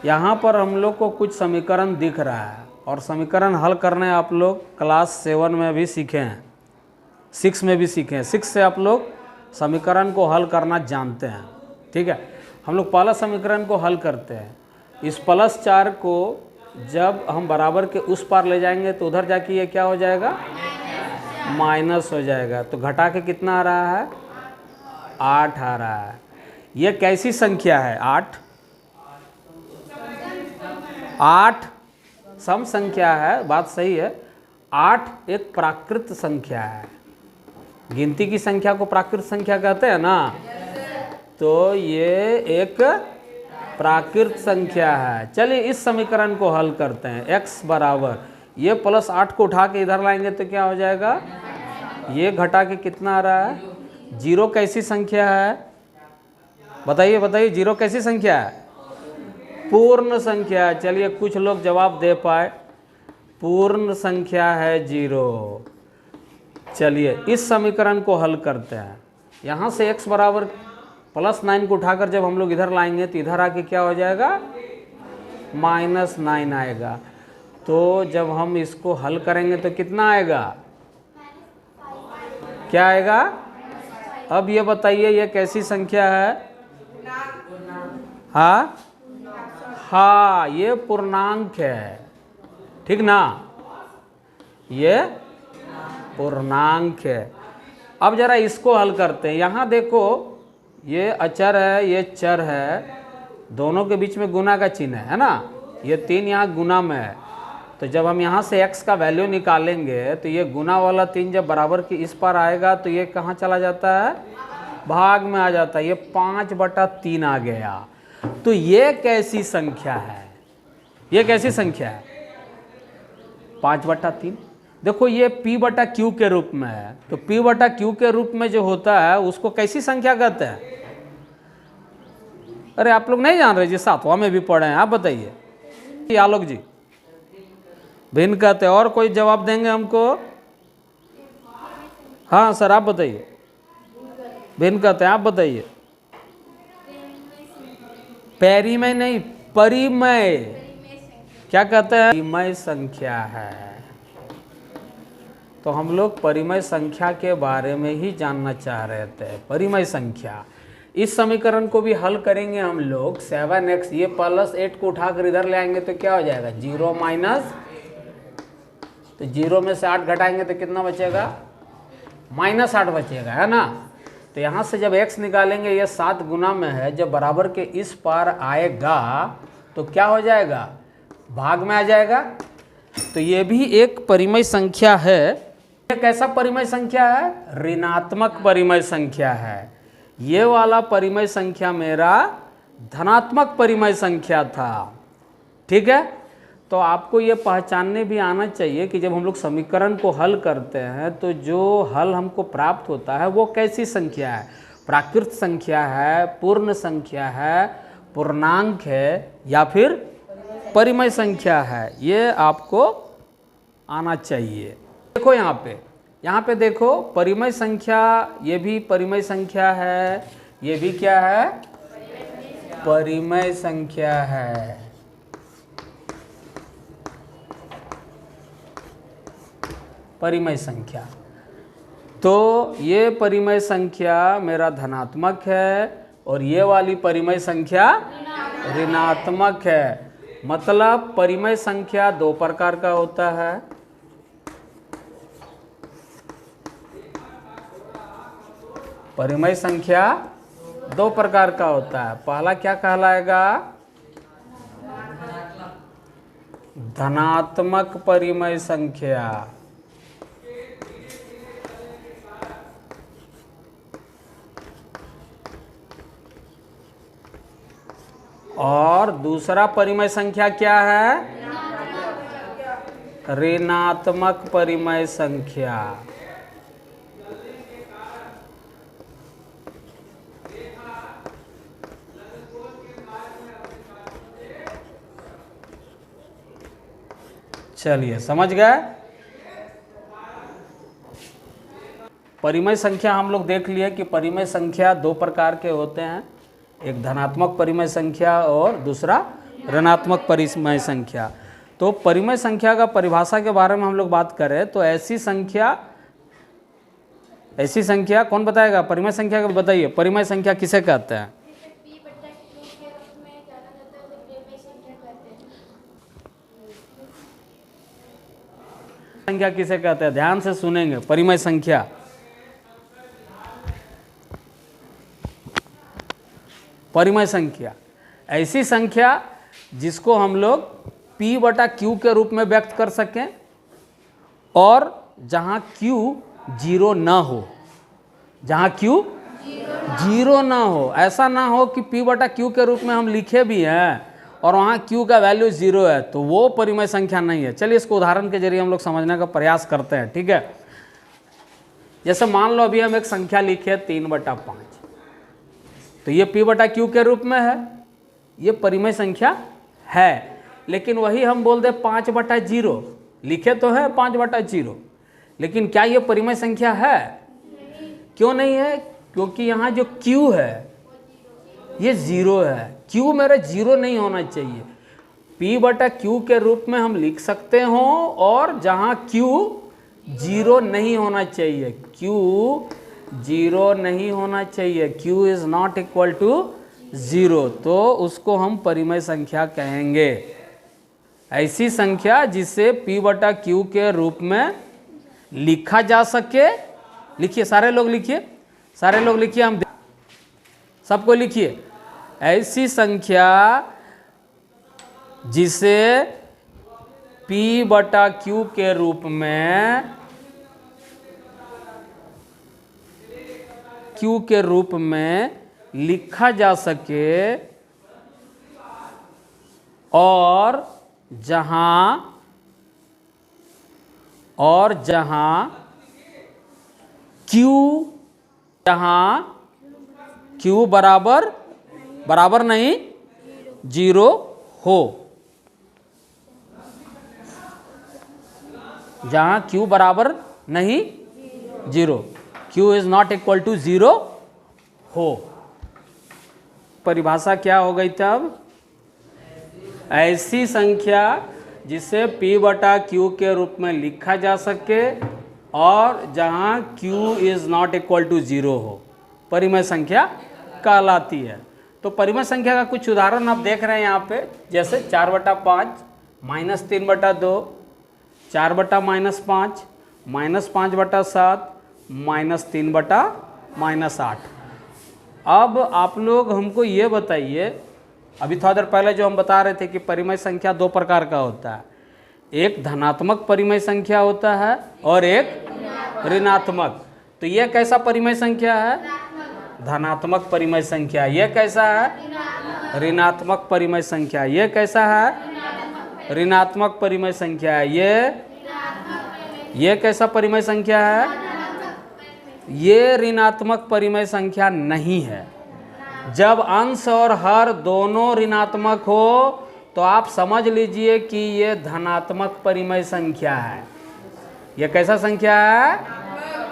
यहाँ पर हम लोग को कुछ समीकरण दिख रहा है और समीकरण हल करने आप लोग क्लास 7 में भी सीखे हैं, 6 में भी सीखे हैं। 6 से आप लोग समीकरण को हल करना जानते हैं। ठीक है, हम लोग पहला समीकरण को हल करते हैं। इस +4 को जब हम बराबर के उस पार ले जाएंगे तो उधर जाके ये क्या हो जाएगा, माइनस हो जाएगा। तो घटा के कितना आ रहा है, 8 आ रहा है। ये कैसी संख्या है, 8 सम संख्या है, बात सही है। 8 एक प्राकृत संख्या है। गिनती की संख्या को प्राकृत संख्या कहते हैं ना, तो ये एक प्राकृत संख्या है। चलिए इस समीकरण को हल करते हैं। x बराबर ये +8 को उठा के इधर लाएंगे तो क्या हो जाएगा, ये घटा के कितना आ रहा है, 0 कैसी संख्या है, बताइए बताइए, 0 कैसी संख्या है, पूर्ण संख्या है। चलिए कुछ लोग जवाब दे पाए, पूर्ण संख्या है 0। चलिए इस समीकरण को हल करते हैं। यहाँ से x बराबर +9 को उठाकर जब हम लोग इधर लाएंगे तो इधर आके क्या हो जाएगा, -9 आएगा। तो जब हम इसको हल करेंगे तो कितना आएगा, क्या आएगा। अब ये बताइए ये कैसी संख्या है, हाँ ये पूर्णांक है, ठीक ना, ये पूर्णांक है। अब जरा इसको हल करते हैं। यहाँ देखो ये अचर है, ये चर है, दोनों के बीच में गुना का चिन्ह है ना, ये 3 यहाँ गुना में है। तो जब हम यहाँ से x का वैल्यू निकालेंगे तो ये गुना वाला 3 जब बराबर की इस पर आएगा तो ये कहाँ चला जाता है, भाग में आ जाता है। ये 5/3 आ गया। तो ये कैसी संख्या है, ये कैसी संख्या है, 5/3। देखो ये p/q के रूप में है, तो p/q के रूप में जो होता है उसको कैसी संख्या कहते हैं। अरे आप लोग नहीं जान रहे जी, 7वां में भी पढ़े हैं, आप बताइए। आलोक जी, भिन्न कहते हैं। और कोई जवाब देंगे हमको, हाँ सर आप बताइए, भिन्न कहते हैं, आप बताइए। पेरिमय नहीं, परिमय, क्या कहते हैं, परिमय संख्या है। तो हम लोग परिमय संख्या के बारे में ही जानना चाह रहे थे, परिमय संख्या। इस समीकरण को भी हल करेंगे हम लोग। 7x, ये +8 को उठाकर इधर ले आएंगे तो क्या हो जाएगा, 0 माइनस, तो 0 में से 8 घटाएंगे तो कितना बचेगा, -8 बचेगा, है ना। तो यहाँ से जब x निकालेंगे, ये 7 गुना में है, जब बराबर के इस पार आएगा तो क्या हो जाएगा, भाग में आ जाएगा। तो ये भी एक परिमय संख्या है। ये कैसा परिमय संख्या है, ऋणात्मक परिमय संख्या है। ये वाला परिमय संख्या मेरा धनात्मक परिमय संख्या था, ठीक है। तो आपको ये पहचानने भी आना चाहिए कि जब हम लोग समीकरण को हल करते हैं तो जो हल हमको प्राप्त होता है वो कैसी संख्या है, प्राकृत संख्या है, पूर्ण संख्या है, पूर्णांक है, या फिर परिमय संख्या है। ये आपको आना चाहिए। देखो यहाँ पे देखो परिमय संख्या, ये भी परिमय संख्या है, ये भी क्या है, परिमय संख्या है। परिमय संख्या, तो ये परिमय संख्या मेरा धनात्मक है और ये वाली परिमय संख्या ऋणात्मक है। मतलब परिमय संख्या 2 प्रकार का होता है। परिमय संख्या 2 प्रकार का होता है। पहला क्या कहलाएगा, धनात्मक परिमय संख्या, और दूसरा परिमय संख्या क्या है, ऋणात्मक परिमय संख्या। चलिए समझ गए। परिमय संख्या हम लोग देख लिए कि परिमय संख्या 2 प्रकार के होते हैं। एक धनात्मक परिमेय संख्या और दूसरा ऋणात्मक परिमेय संख्या। तो परिमेय संख्या का परिभाषा के बारे में हम लोग बात करें तो ऐसी संख्या कौन बताएगा? परिमेय संख्या का बताइए, परिमेय संख्या किसे कहते हैं? संख्या किसे कहते हैं? ध्यान से सुनेंगे। परिमेय संख्या ऐसी संख्या जिसको हम लोग P बटा Q के रूप में व्यक्त कर सकें और जहां Q जीरो ना हो, ऐसा ना हो कि P बटा Q के रूप में हम लिखे भी हैं और वहाँ Q का वैल्यू जीरो है, तो वो परिमेय संख्या नहीं है। चलिए इसको उदाहरण के जरिए हम लोग समझने का प्रयास करते हैं, ठीक है। जैसे मान लो अभी हम एक संख्या लिखे 3/5, तो ये P बटा Q के रूप में है, ये परिमेय संख्या है। लेकिन वही हम बोल दे 5/0, लिखे तो है 5/0, लेकिन क्या ये परिमेय संख्या है? क्यों नहीं है? क्योंकि यहाँ जो Q है ये जीरो है। Q मेरा जीरो नहीं होना चाहिए। P बटा Q के रूप में हम लिख सकते हो और जहाँ Q जीरो नहीं होना चाहिए, Q जीरो नहीं होना चाहिए, Q is not equal to zero, तो उसको हम परिमेय संख्या कहेंगे। ऐसी संख्या जिसे P बटा Q के रूप में लिखा जा सके। लिखिए सारे लोग लिखिए, हम सबको लिखिए। ऐसी संख्या जिसे P बटा Q के रूप में लिखा जा सके और जहां Q बराबर नहीं जीरो हो, जहां Q बराबर नहीं जीरो, Q is not equal to zero हो। परिभाषा क्या हो गई तब? ऐसी संख्या जिसे P बटा Q के रूप में लिखा जा सके और जहां Q is not equal to zero हो, परिमेय संख्या कहलाती है। तो परिमेय संख्या का कुछ उदाहरण आप देख रहे हैं यहाँ पे, जैसे 4/5 -3/2, 4/-5 -5/7 -3/-8। अब आप लोग हमको ये बताइए, अभी थोड़ा देर पहले जो हम बता रहे थे कि परिमेय संख्या दो प्रकार का होता है, एक धनात्मक परिमेय संख्या होता है और एक ऋणात्मक। तो ये कैसा परिमेय संख्या है? धनात्मक परिमेय संख्या। ये कैसा है? ऋणात्मक परिमेय संख्या। ये कैसा है? ऋणात्मक परिमेय संख्या है। ये कैसा परिमेय संख्या है? ये ऋणात्मक परिमेय संख्या नहीं है। जब अंश और हर दोनों ऋणात्मक हो तो आप समझ लीजिए कि ये धनात्मक परिमेय संख्या है। ये कैसा संख्या है?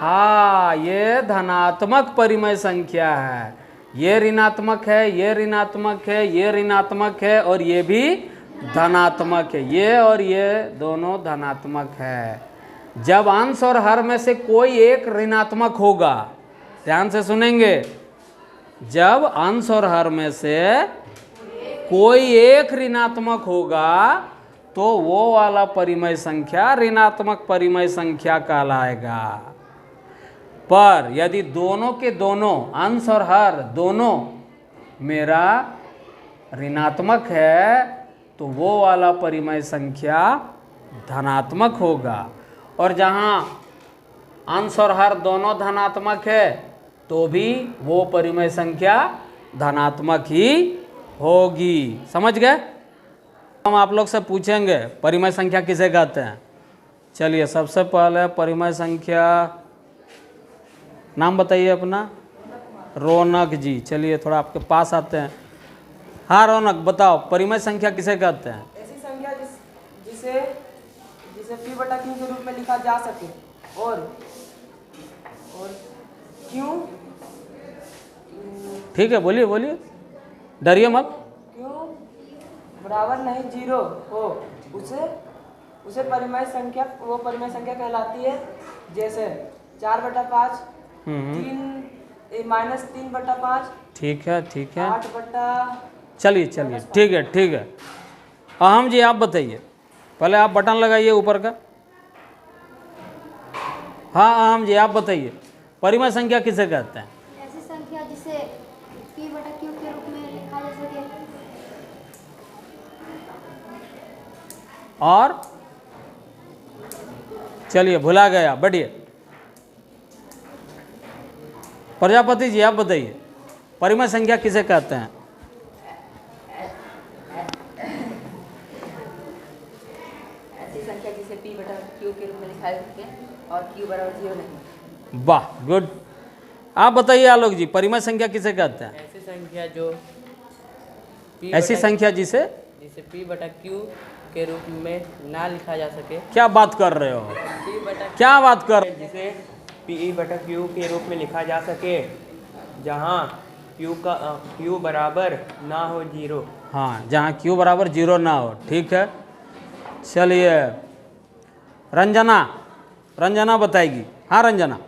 हाँ, ये धनात्मक परिमेय संख्या है। ये ऋणात्मक है, ये ऋणात्मक है, ये ऋणात्मक है और ये भी धनात्मक है। ये और ये दोनों धनात्मक है। जब अंश और हर में से कोई एक ऋणात्मक होगा, ध्यान से सुनेंगे, जब अंश और हर में से कोई एक ऋणात्मक होगा तो वो वाला परिमेय संख्या ऋणात्मक परिमेय संख्या कहलाएगा। पर यदि दोनों के दोनों अंश और हर दोनों मेरा ऋणात्मक है तो वो वाला परिमेय संख्या धनात्मक होगा। और जहाँ अंश और हर दोनों धनात्मक है तो भी वो परिमेय संख्या धनात्मक ही होगी। समझ गए? हम आप लोग से पूछेंगे परिमेय संख्या किसे कहते हैं। चलिए सबसे पहले परिमेय संख्या, नाम बताइए अपना। रौनक जी, चलिए थोड़ा आपके पास आते हैं। हाँ रौनक, बताओ परिमेय संख्या किसे कहते हैं? ऐसी संख्या जिसे P बटा Q के रूप में लिखा जा सके और Q, ठीक है, बोलिए बोलिए। डरिए मत। क्यों बराबर नहीं जीरो हो उसे उसे परिमेय संख्या वो परिमेय संख्या कहलाती है। जैसे 4/5, -3/5, ठीक है ठीक है, 8 बटा। चलिए चलिए ठीक है ठीक है। अहम जी आप बताइए, पहले आप बटन लगाइए ऊपर का। हाँ अहम जी आप बताइए, परिमेय संख्या किसे कहते हैं? ऐसी संख्या जिसे P/Q के रूप में लिखा जा सके। और चलिए भुला गया, बढ़िए। प्रजापति जी आप बताइए, परिमेय संख्या किसे कहते हैं? ऐसी संख्या जिसे P/Q के रूप में लिखा जा सके और Q बराबर 0 नहीं। वाह गुड। आप बताइए आलोक जी, परिमेय संख्या किसे कहते हैं? ऐसी संख्या जो ऐसी संख्या जिसे जिसे P/Q के रूप में ना लिखा जा सके। क्या बात कर रहे हो, P/Q क्या बात कर रहे हो? जिसे P/Q के रूप में लिखा जा सके जहाँ Q बराबर ना हो 0। हाँ, जहाँ Q बराबर 0 ना हो, ठीक है। चलिए रंजना बताएगी। हाँ रंजना।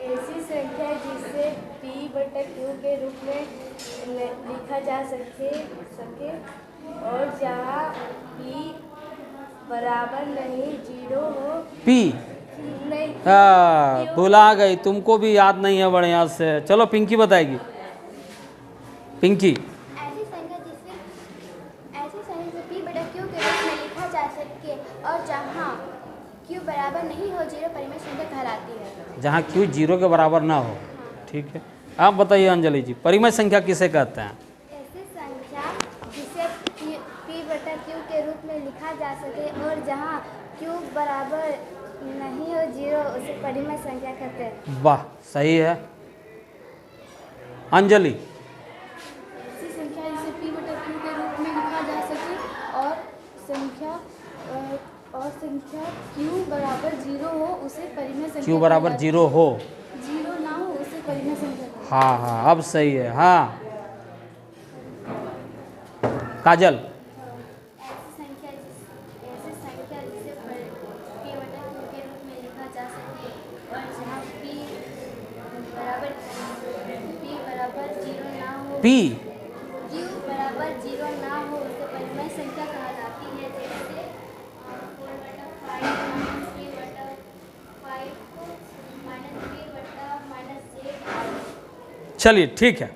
ऐसी संख्या जिसे P/Q के रूप में लिखा जा सके और जहाँ P बराबर नहीं 0 हो। P नहीं, भुला गई, तुमको भी याद नहीं है बढ़िया से। चलो पिंकी बताएगी। पिंकी। ऐसी संख्या जिसे P/Q के रूप में लिखा जा सके और जहाँ Q बराबर नहीं हो 0 परिमेय संख्या कहलाती है। जहाँ Q 0 के बराबर ना हो, ठीक है। आप बताइए अंजलि जी, परिमेय संख्या किसे कहते हैं? ऐसी संख्या जिसे P/Q के रूप में लिखा जा सके और जहाँ Q बराबर नहीं हो 0 उसे परिमेय संख्या कहते हैं। वाह सही है। अंजलि। ऐसी संख्या जिसे P/Q के रूप में लिखा जा सके और संख्या Q बराबर 0 हो उसे परिमेय संख्या Q बराबर 0 हो, 0 ना हो उसे परिमेय संख्या कहते हैं। हाँ हाँ अब सही है। हाँ काजल। ऐसी संख्या जिसे P/Q के रूप में लिखा जा सके और जहाँ P बराबर 0 ना हो, P Q बराबर 0 ना हो उसे परिमेय संख्या कहा जाती है। जैसे 4/5 -3/-8। चलिए ठीक है।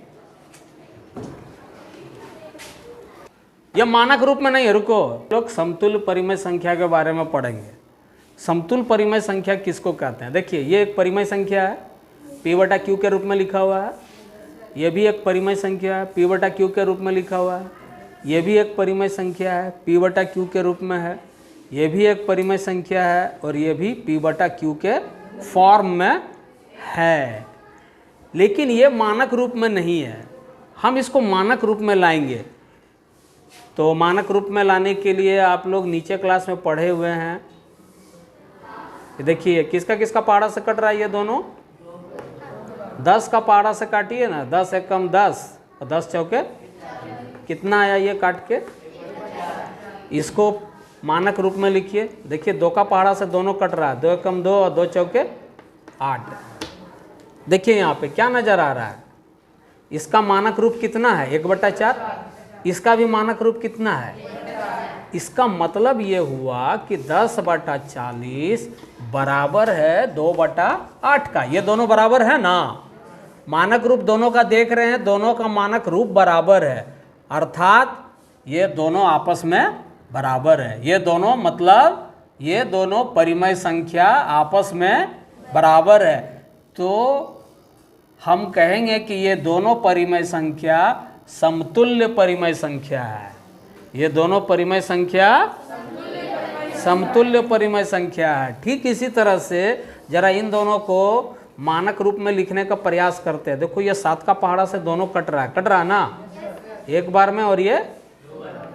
यह मानक रूप में नहीं है, रुको। लोग समतुल्य परिमेय संख्या के बारे में पढ़ेंगे। समतुल्य परिमेय संख्या किसको कहते हैं? देखिए ये एक परिमेय संख्या है, P/Q के रूप में लिखा हुआ है। यह भी एक परिमेय संख्या है, P/Q के रूप में लिखा हुआ है। यह भी एक परिमेय संख्या है, P/Q के रूप में है। यह भी एक परिमेय संख्या है और यह भी P/Q के फॉर्म में है, लेकिन ये मानक रूप में नहीं है। हम इसको मानक रूप में लाएंगे। तो मानक रूप में लाने के लिए आप लोग नीचे क्लास में पढ़े हुए हैं। देखिए किसका किसका पहाड़ा से कट रहा है, ये दोनों 10 का पहाड़ा से काटिए ना। 10 एकम 10 और 10 चौके कितना आया ये काट के, इसको मानक रूप में लिखिए। देखिए 2 का पहाड़ा से दोनों कट रहा है, 2 एकम 2 और 2 चौके 8। देखिए यहाँ पे क्या नजर आ रहा है, इसका मानक रूप कितना है 1/4। इसका भी मानक रूप कितना है। इसका मतलब ये हुआ कि 10/40 बराबर है 2/8 का। ये दोनों बराबर है ना, मानक रूप दोनों का देख रहे हैं, दोनों का मानक रूप बराबर है, अर्थात ये दोनों आपस में बराबर है। ये दोनों मतलब ये दोनों परिमेय संख्या आपस में बराबर है। तो हम कहेंगे कि ये दोनों परिमेय संख्या समतुल्य परिमेय संख्या है। ये दोनों परिमेय संख्या समतुल्य परिमेय संख्या है। ठीक इसी तरह से जरा इन दोनों को मानक रूप में लिखने का प्रयास करते हैं। देखो ये 7 का पहाड़ा से दोनों कट रहा है ना एक बार में, और ये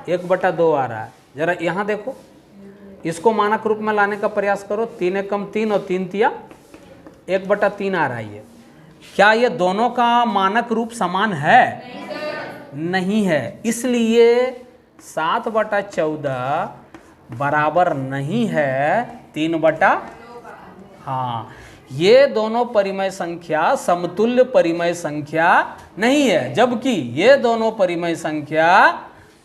1/2 आ रहा है। जरा यहाँ देखो, इसको मानक रूप में लाने का प्रयास करो। 3 एकम 3 और 3 तिया 1/3 आ रहा है। ये क्या ये दोनों का मानक रूप समान है? नहीं है, इसलिए 7/14 बराबर नहीं है 3/। हाँ, ये दोनों परिमेय संख्या समतुल्य परिमेय संख्या नहीं है, जबकि ये दोनों परिमेय संख्या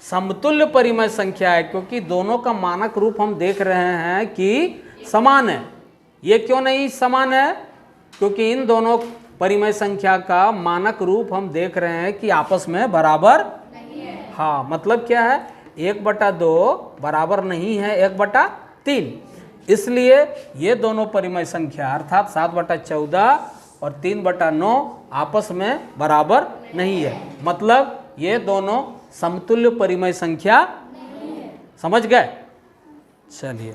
समतुल्य परिमेय संख्या है, क्योंकि दोनों का मानक रूप हम देख रहे हैं कि समान है। ये क्यों नहीं समान है? क्योंकि इन दोनों परिमेय संख्या का मानक रूप हम देख रहे हैं कि आपस में बराबर नहीं है। हाँ, मतलब क्या है, 1/2 बराबर नहीं है 1/3, इसलिए ये दोनों परिमेय संख्या अर्थात 7/14 और 3/9 आपस में बराबर नहीं है। मतलब ये दोनों समतुल्य परिमेय संख्या नहीं है। समझ गए? चलिए।